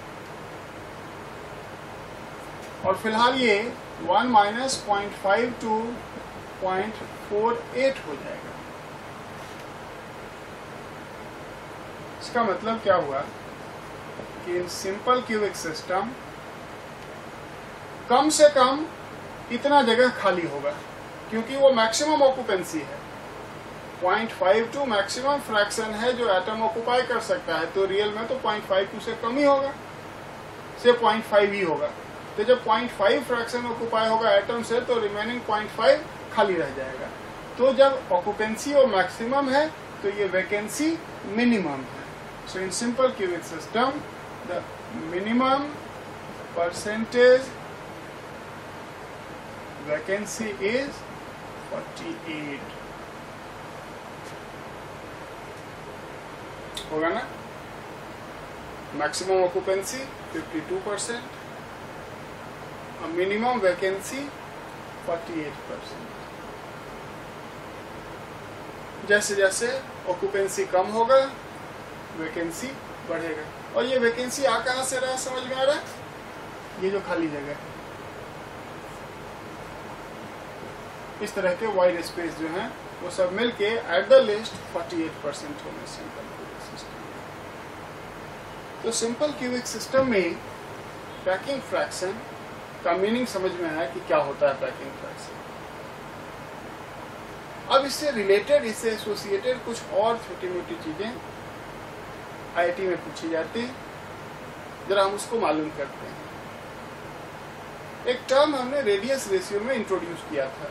और फिलहाल ये 1 माइनस 0.5 to 0.48 हो जाएगा। इसका मतलब क्या हुआ कि इन सिंपल क्यूबिक सिस्टम कम से कम इतना जगह खाली होगा, क्योंकि वो मैक्सिमम ऑक्यूपेंसी है। 0.52 मैक्सिमम फ्रैक्शन है जो एटम ऑक्यूपाई कर सकता है, तो रियल में तो 0.52 से कम ही होगा, से 0.5 ही होगा। तो जब 0.5 फ्रैक्शन ऑक्यूपाई होगा एटम से, तो रिमेनिंग 0.5 खाली रह जाएगा। तो जब ऑक्यूपेंसी और मैक्सिमम है तो ये वैकेंसी मिनिमम है। So in simple cubic system the minimum percentage vacancy is 48 होगा ना। Maximum occupancy 52%, minimum vacancy 48%। जैसे जैसे ऑक्यूपेंसी कम होगा वैकेंसी बढ़ेगा। और ये वैकेंसी आ कहां से रहा, समझ में आ रहा है? ये जो खाली जगह है, इस तरह के वाइड स्पेस जो हैं वो सब मिलके एट द लिस्ट 48% होंगे सिंपल क्यूबिक सिस्टम। तो सिंपल क्यूबिक सिस्टम में पैकिंग फ्रैक्शन का मीनिंग समझ में आया कि क्या होता है पैकिंग फ्रैक्शन। अब इससे रिलेटेड, इससे एसोसिएटेड कुछ और छोटी मोटी चीजें आईआईटी में पूछी जाती, जरा हम उसको मालूम करते हैं। एक टर्म हमने रेडियस रेशियो में इंट्रोड्यूस किया था,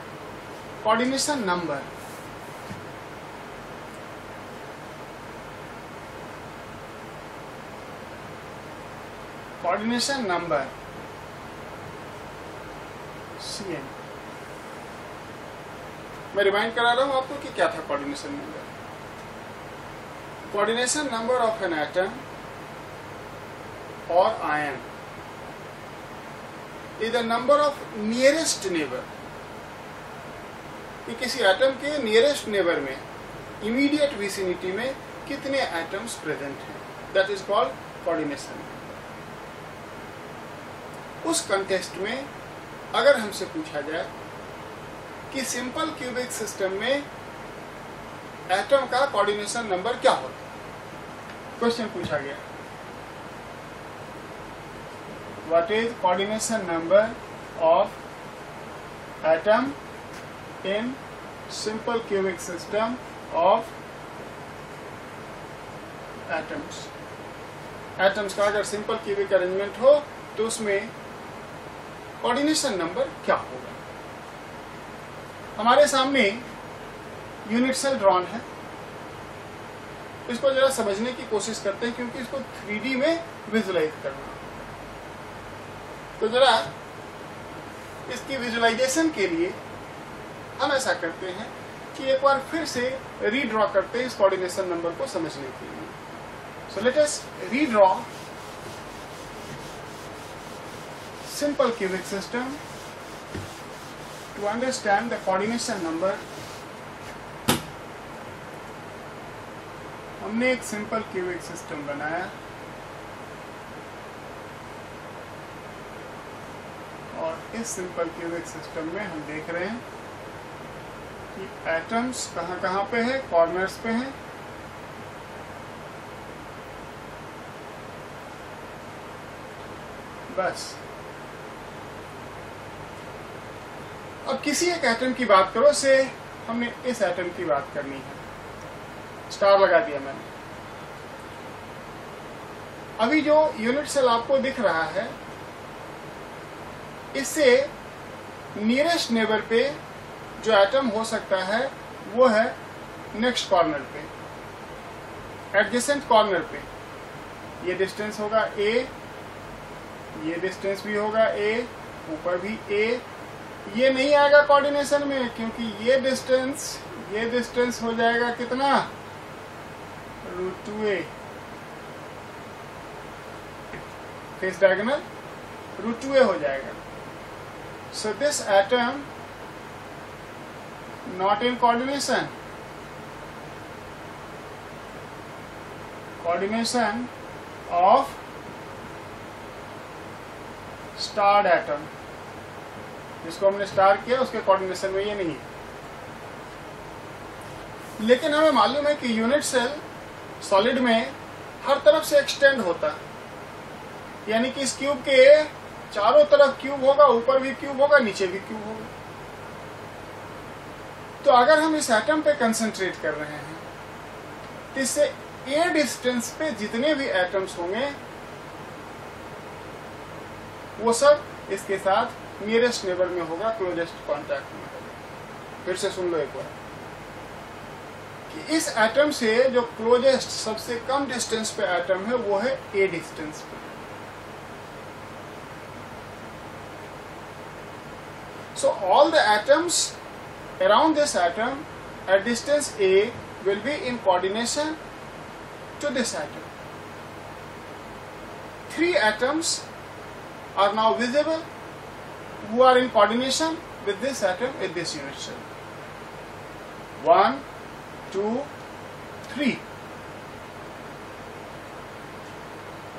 coordination number. Coordination number CN। मैं रिमाइंड करा रहा हूं आपको कि क्या था coordination number. Coordination number of an atom और ion is the number of nearest neighbour, कि किसी एटम के नियरेस्ट नेबर में, इमीडिएट विसिनिटी में कितने एटम्स प्रेजेंट हैं, दैट इज कॉल्ड कोऑर्डिनेशन। उस कंटेस्ट में अगर हमसे पूछा जाए कि सिंपल क्यूबिक सिस्टम में एटम का कोऑर्डिनेशन नंबर क्या होता है, क्वेश्चन पूछा गया what is coordination number of atom in simple cubic system of atoms. Atoms का अगर सिंपल क्यूबिक अरेंजमेंट हो तो उसमें कोऑर्डिनेशन नंबर क्या होगा। हमारे सामने यूनिट सेल ड्रॉन है, इसको जरा समझने की कोशिश करते हैं क्योंकि इसको 3D में विजुलाइज करना। तो जरा इसकी विजुलाइजेशन के लिए हम ऐसा करते हैं कि एक बार फिर से रीड्रॉ करते हैं इस कोऑर्डिनेशन नंबर को समझने के लिए। सो let us redraw simple cubic system to understand the coordination number। हमने एक सिंपल क्यूबिक सिस्टम बनाया और इस सिंपल क्यूबिक सिस्टम में हम देख रहे हैं कि एटम्स कहाँ कहाँ पे है, कॉर्नर्स पे हैं। बस अब किसी एक एटम की बात करो, से हमने इस एटम की बात करनी है, स्टार लगा दिया मैंने। अभी जो यूनिट सेल आपको दिख रहा है, इससे नियरेस्ट नेबर पे जो एटम हो सकता है वो है नेक्स्ट कॉर्नर पे, एडजेसेंट कॉर्नर पे। ये डिस्टेंस होगा A, ये डिस्टेंस भी होगा A, ऊपर भी A। ये नहीं आएगा कोऑर्डिनेशन में क्योंकि ये डिस्टेंस हो जाएगा कितना, √2a, फेस डायगोनल √2a हो जाएगा। So this atom not in coordination, coordination of starred atom, जिसको हमने स्टार किया उसके कोऑर्डिनेशन में ये नहीं है। लेकिन हमें मालूम है कि यूनिट सेल सॉलिड में हर तरफ से एक्सटेंड होता है, यानी कि इस क्यूब के चारों तरफ क्यूब होगा, ऊपर भी क्यूब होगा, नीचे भी क्यूब होगा। तो अगर हम इस एटम पे कंसंट्रेट कर रहे हैं तो इससे ए डिस्टेंस पे जितने भी एटम्स होंगे वो सब इसके साथ नियरेस्ट नेबर में होगा, क्लोजेस्ट कॉन्टैक्ट में होगा। फिर से सुन लो एक बार कि इस एटम से जो क्लोजेस्ट सबसे कम डिस्टेंस पे एटम है वो है ए डिस्टेंस पे। So all the atoms around this atom at distance a will be in coordination to this atom. 3 atoms are now visible who are in coordination with this atom in this unit cell. 1, 2, 3.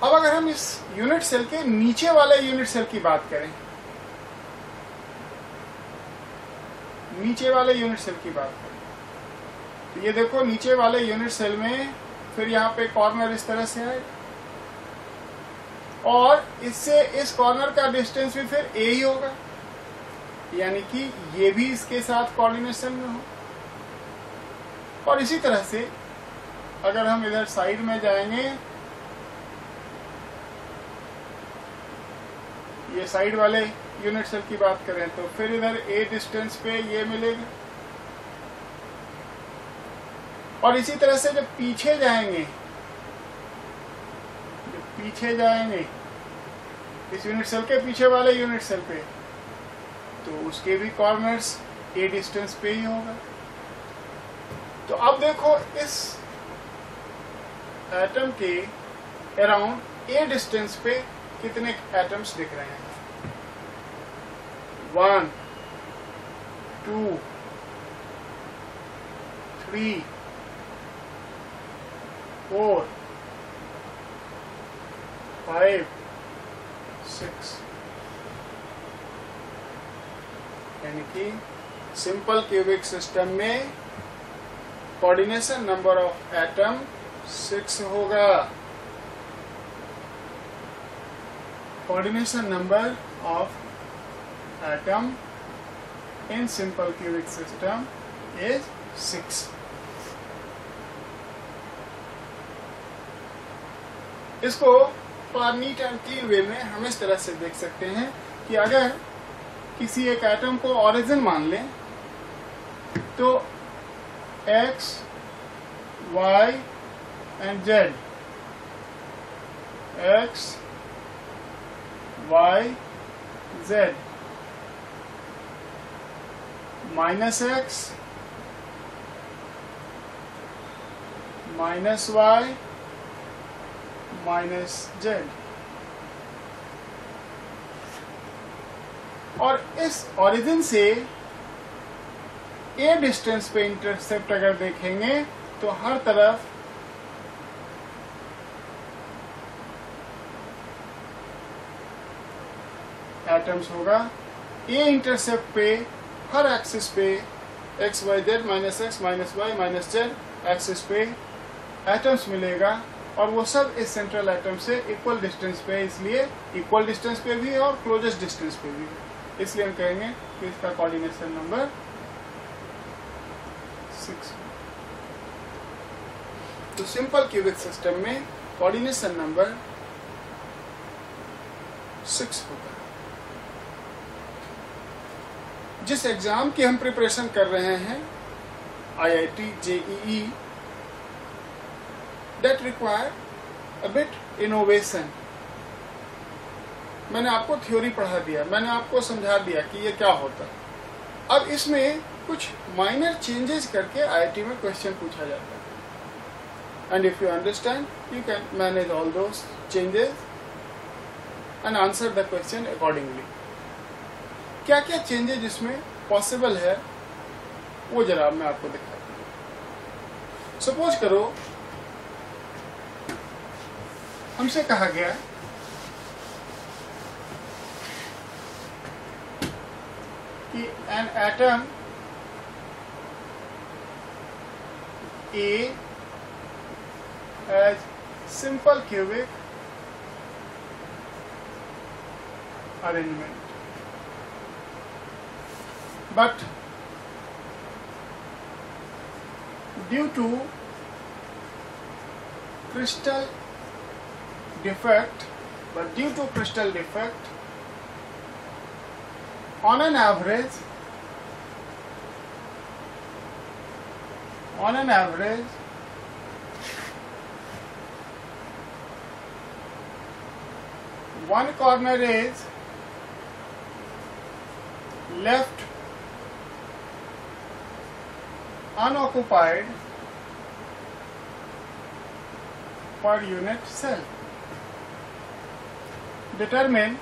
अब अगर हम इस unit cell के नीचे वाले unit cell की बात करें, नीचे वाले यूनिट सेल की बात करें तो ये देखो नीचे वाले यूनिट सेल में फिर यहाँ पे कॉर्नर इस तरह से है और इससे इस कॉर्नर का डिस्टेंस भी फिर ए ही होगा, यानी कि ये भी इसके साथ कोऑर्डिनेशन में हो। और इसी तरह से अगर हम इधर साइड में जाएंगे, ये साइड वाले यूनिट सेल की बात करें तो फिर इधर ए डिस्टेंस पे ये मिलेगा। और इसी तरह से जब पीछे जाएंगे इस यूनिट सेल के पीछे वाले यूनिट सेल पे, तो उसके भी कॉर्नर्स ए डिस्टेंस पे ही होगा। तो अब देखो इस एटम के अराउंड ए डिस्टेंस पे कितने एटम्स दिख रहे हैं। 1 2 3 4 5 6, यानी कि सिंपल क्यूबिक सिस्टम में कोऑर्डिनेशन नंबर ऑफ एटम 6 होगा। Coordination number of atom in simple cubic system is 6। इसको नीट एंड क्लीन वे में हम इस तरह से देख सकते हैं कि अगर किसी एक एटम को ओरिजिन मान लें तो x, y and z, x, y, z, minus x, minus y, minus z, और इस ओरिजिन से ए डिस्टेंस पे इंटरसेप्ट अगर देखेंगे तो हर तरफ एटम्स होगा। ए इंटरसेप्ट पे हर एक्सिस पे x y z minus x minus y minus z axis पे एटम्स मिलेगा, और वो सब इस सेंट्रल एटम से इक्वल डिस्टेंस पे, इसलिए इक्वल डिस्टेंस पे भी है और क्लोजेस्ट डिस्टेंस पे भी है, इसलिए हम कहेंगे कि इसका कोऑर्डिनेशन नंबर 6। तो सिंपल क्यूबिक सिस्टम में कोऑर्डिनेशन नंबर 6 होगा। जिस एग्जाम की हम प्रिपरेशन कर रहे हैं IIT JEE, that require a bit innovation। मैंने आपको थ्योरी पढ़ा दिया, मैंने आपको समझा दिया कि ये क्या होता है। अब इसमें कुछ माइनर चेंजेस करके IIT में क्वेश्चन पूछा जाता है, and if you understand you can manage all those changes and answer the question accordingly. क्या क्या चेंजेस इसमें पॉसिबल है वो जरा मैं आपको दिखाता हूँ। सपोज करो हमसे कहा गया कि an atom A as simple cubic arrangement, but due to crystal defect, on an average one corner is left unoccupied per unit cell. Determine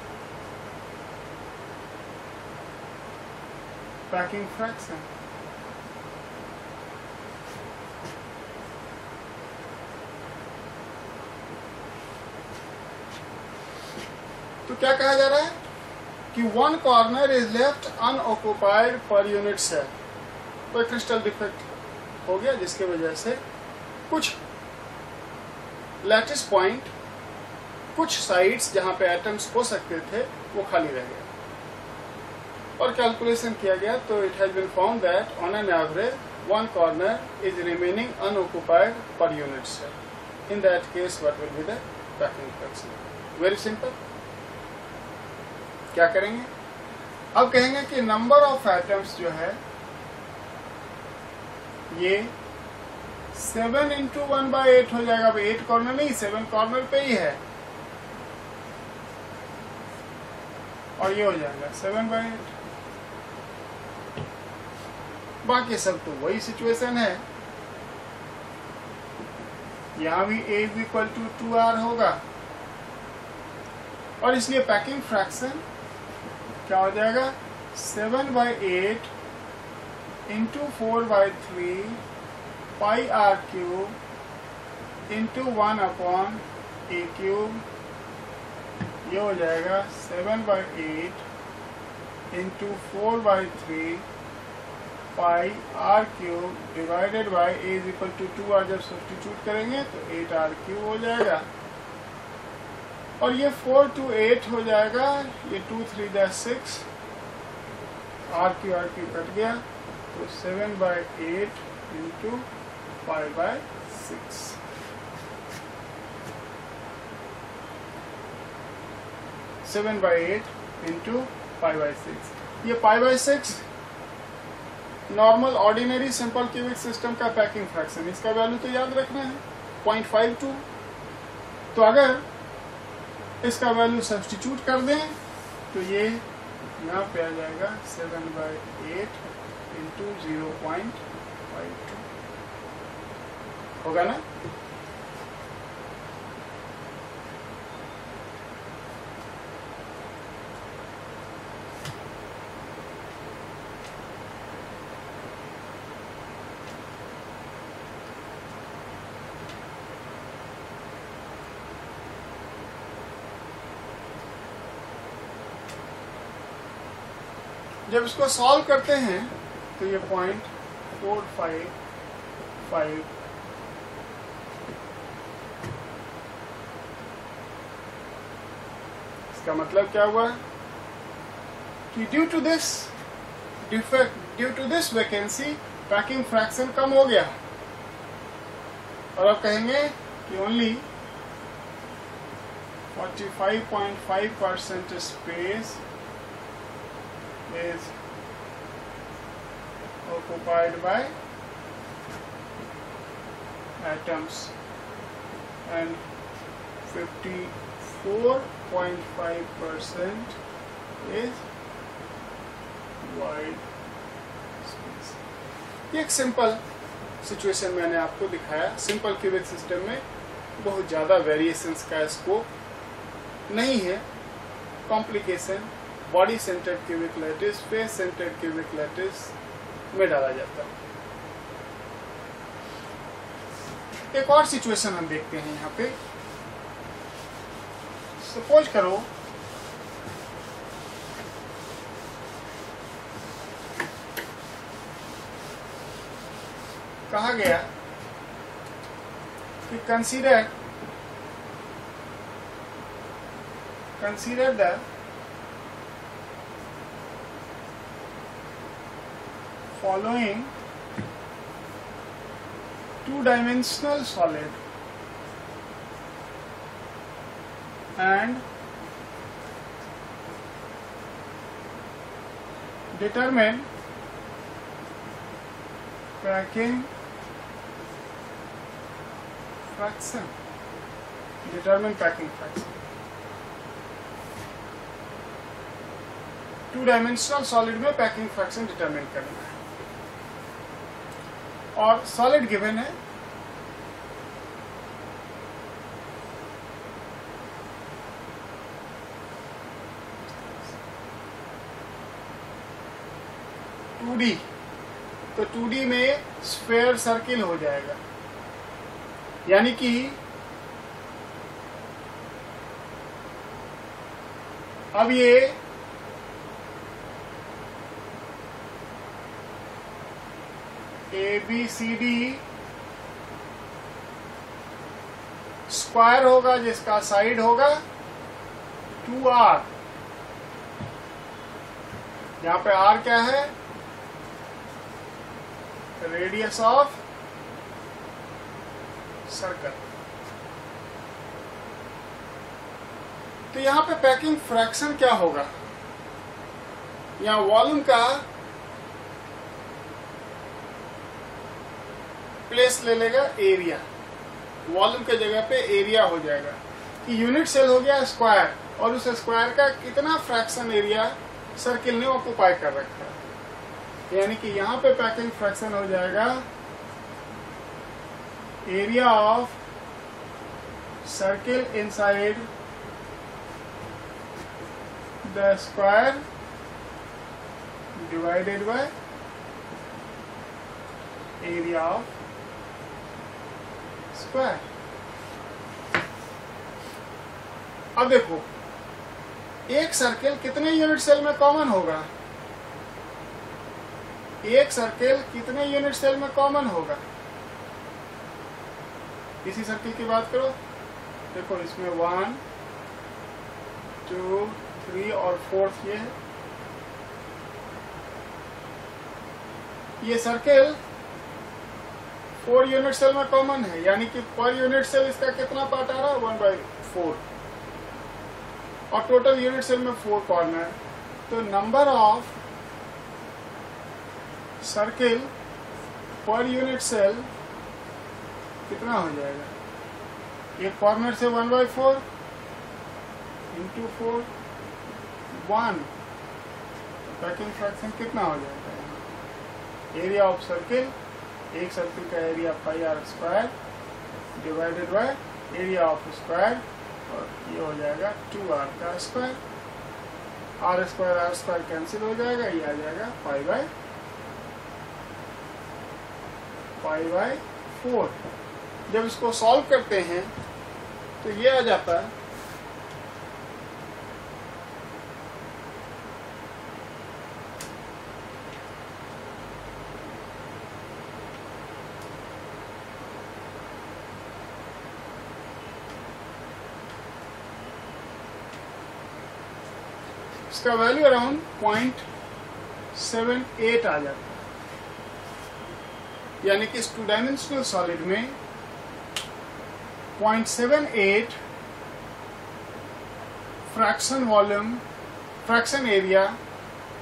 packing fraction. तो क्या कहा जा रहा है कि one corner is left unoccupied per unit cell. कोई crystal defect हो गया जिसके वजह से कुछ लैटिस पॉइंट, कुछ साइड्स जहां पे एटम्स हो सकते थे वो खाली रह गया और कैलकुलेशन किया गया, तो it has been found that on an average one corner is remaining unoccupied per unit cell. In that case what will be the packing fraction? Very simple. क्या करेंगे? अब कहेंगे कि नंबर ऑफ एटम्स जो है ये 7 × 1/8 हो जाएगा। अब 8 कॉर्नर नहीं, 7 कॉर्नर पे ही है। और ये हो जाएगा 7/8। बाकी सब तो वही सिचुएशन है, यहां भी A is equal to 2R होगा, और इसलिए पैकिंग फ्रैक्शन क्या हो जाएगा 7/8 into 4/3 pi R cube into 1/A cube. ये हो जाएगा 7/8 into 4/3 pi R cube divided by A is equal to 2R। जब सब्स्टिट्यूट करेंगे तो 8R क्यूब हो जाएगा, और ये 4 to 8 हो जाएगा, ये 2 3 6, R क्यूब कट गया, तो 7/8 इंटू 5/6। 7/8 इंटू 5/6। ये 5/6 normal ordinary simple cubic system का पैकिंग फ्रैक्शन, इसका वैल्यू तो याद रखना है 0.52। तो अगर इसका वैल्यू सब्स्टिट्यूट कर दें तो ये यहाँ पे आ जाएगा 7/8 इंटू 0.52 होगा ना। जब इसको सॉल्व करते हैं तो ये 0.455 इसका मतलब क्या हुआ कि due to this vacancy packing fraction कम हो गया, और अब कहेंगे कि only 45.5% space is occupied by atoms and 54.5% is void space। ये एक सिंपल सिचुएशन मैंने आपको दिखाया। सिंपल क्यूबिक सिस्टम में बहुत ज़्यादा वेरिएशंस का स्कोप नहीं है। Complication body centred cubic lattice, face centred cubic lattice में डाला जाता है। एक और सिचुएशन हम देखते हैं यहाँ पे। सपोज करो कहा गया कि consider the following two-dimensional solid and determine packing fraction। Two dimensional solid में पैकिंग फ्रैक्शन डिटरमिन करना है, और सॉलिड गिवन है टू डी। तो 2D में स्फेयर सर्किल हो जाएगा, यानी कि अब ये ABCD स्क्वायर होगा जिसका साइड होगा 2R। यहाँ पे R क्या है? Radius of circle. तो यहाँ पे पैकिंग फ्रैक्शन क्या होगा? यहाँ वॉल्यूम का प्लेस ले लेगा एरिया, वॉल्यूम के जगह पे एरिया हो जाएगा कि यूनिट सेल हो गया स्क्वायर। और उस स्क्वायर का कितना फ्रैक्शन एरिया सर्किल ने ऑक्यूपाई कर रखा है। यानी कि यहाँ पे पैकिंग फ्रैक्शन हो जाएगा area of circle inside the square divided by area of square. अब देखो एक सर्किल कितने यूनिट सेल में कॉमन होगा, एक सर्किल कितने यूनिट सेल में कॉमन होगा। इसी सर्किल की बात करो, देखो इसमें 1 2 3 और 4th ये है। ये सर्किल 4 यूनिट सेल में कॉमन है, यानी कि पर यूनिट सेल इसका कितना पार्ट आ रहा है 1/4 और टोटल यूनिट सेल में 4 कॉर्नर। तो number of circle per unit cell कितना हो जाएगा, एक कॉर्नर से 1/4 इंटू 4 1, पैकिंग फ्रैक्शन कितना हो जाएगा। एरिया ऑफ सर्किल, एक सर्किल का area pi r square divided by area of square, और ये हो जाएगा 2r का स्क्वायर। आर स्क्वायर कैंसिल हो जाएगा, ये आ जाएगा पाई/4। जब इसको सॉल्व करते हैं तो ये आ जाता है इसका वैल्यू अराउंड 0.78 आ जाता है। यानी कि इस 2 डायमेंशनल सॉलिड में 0.78 fraction volume, fraction area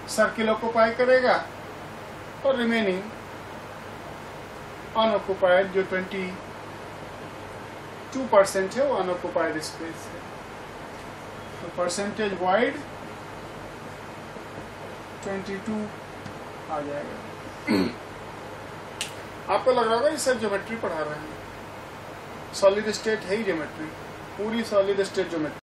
circle occupy करेगा और रिमेनिंग अनऑक्यूपाइड जो 22% है वो अनऑक्यूपाइड स्पेस है। तो परसेंटेज वॉइड 22 आ जाएगा। आपको लग रहा होगा ये सर ज्योमेट्री पढ़ा रहे हैं, सॉलिड स्टेट है ही ज्योमेट्री, पूरी सॉलिड स्टेट ज्योमेट्री।